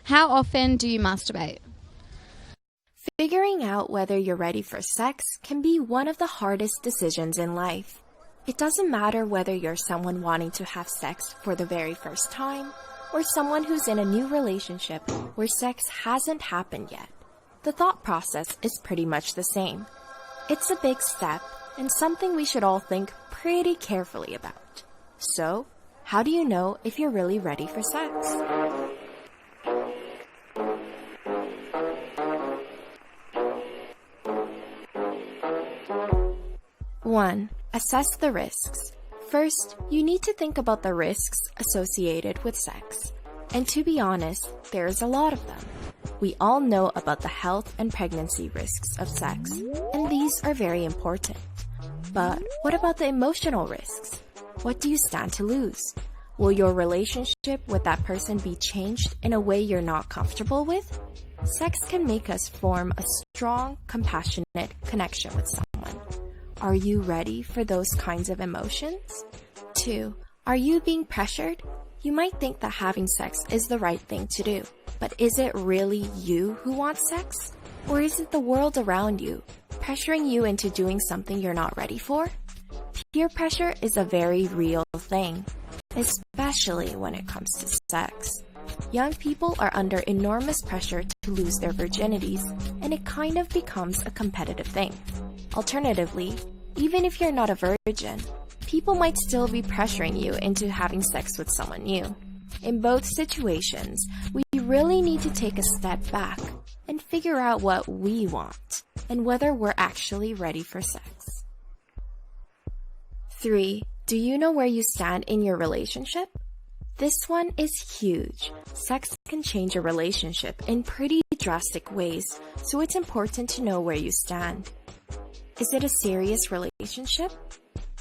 How often do you masturbate? Figuring out whether you're ready for sex can be one of the hardest decisions in life. It doesn't matter whether you're someone wanting to have sex for the very first time or someone who's in a new relationship where sex hasn't happened yet. The thought process is pretty much the same. It's a big step and something we should all think pretty carefully about. So, how do you know if you're really ready for sex? 1. Assess the risks. First, you need to think about the risks associated with sex. And to be honest, there's a lot of them. We all know about the health and pregnancy risks of sex, and these are very important. But what about the emotional risks? What do you stand to lose? Will your relationship with that person be changed in a way you're not comfortable with? Sex can make us form a strong, compassionate connection with someone. Are you ready for those kinds of emotions? 2. Are you being pressured? You might think that having sex is the right thing to do, but is it really you who wants sex? Or is it the world around you, pressuring you into doing something you're not ready for? Peer pressure is a very real thing, especially when it comes to sex. Young people are under enormous pressure to lose their virginities, and it kind of becomes a competitive thing. Alternatively, even if you're not a virgin, people might still be pressuring you into having sex with someone new. In both situations, we really need to take a step back and figure out what we want and whether we're actually ready for sex. 3. Do you know where you stand in your relationship? This one is huge. Sex can change a relationship in pretty drastic ways, so it's important to know where you stand. Is it a serious relationship?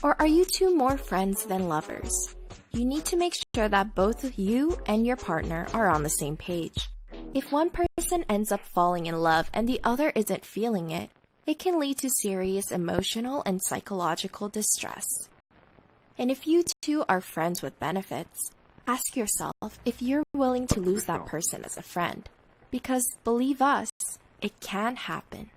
Or are you two more friends than lovers? You need to make sure that both you and your partner are on the same page. If one person ends up falling in love and the other isn't feeling it, it can lead to serious emotional and psychological distress. And if you two are friends with benefits, ask yourself if you're willing to lose that person as a friend. Because believe us, it can happen.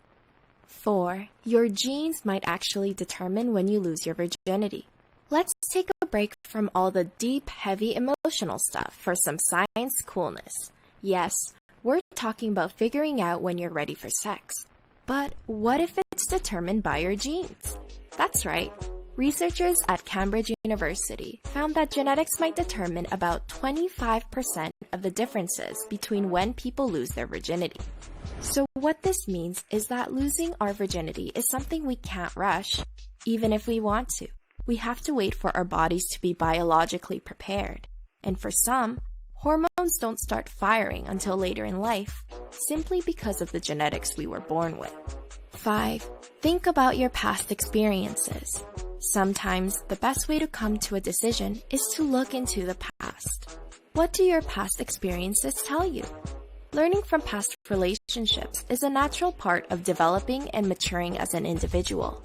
4. Your genes might actually determine when you lose your virginity. Let's take a break from all the deep, heavy emotional stuff for some science coolness. Yes, we're talking about figuring out when you're ready for sex. But what if it's determined by your genes? That's right. Researchers at Cambridge University found that genetics might determine about 25% of the differences between when people lose their virginity. So what this means is that losing our virginity is something we can't rush, even if we want to. We have to wait for our bodies to be biologically prepared. And for some, hormones don't start firing until later in life, simply because of the genetics we were born with. 5. Think about your past experiences. Sometimes the best way to come to a decision is to look into the past. What do your past experiences tell you? Learning from past relationships is a natural part of developing and maturing as an individual.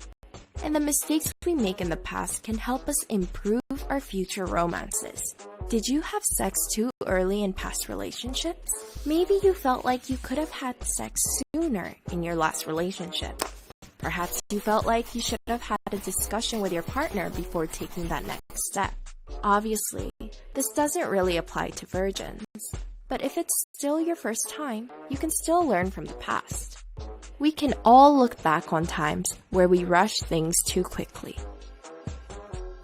And the mistakes we make in the past can help us improve our future romances. Did you have sex too early in past relationships? Maybe you felt like you could have had sex sooner in your last relationship. Perhaps you felt like you should have had a discussion with your partner before taking that next step. Obviously, this doesn't really apply to virgins. But if it's still your first time, you can still learn from the past. We can all look back on times where we rush things too quickly.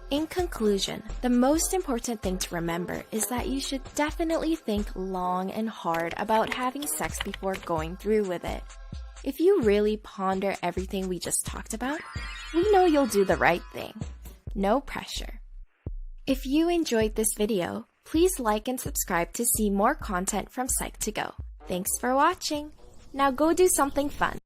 In conclusion, the most important thing to remember is that you should definitely think long and hard about having sex before going through with it. If you really ponder everything we just talked about, we know you'll do the right thing. No pressure. If you enjoyed this video, please like and subscribe to see more content from Psych2Go. Thanks for watching. Now go do something fun.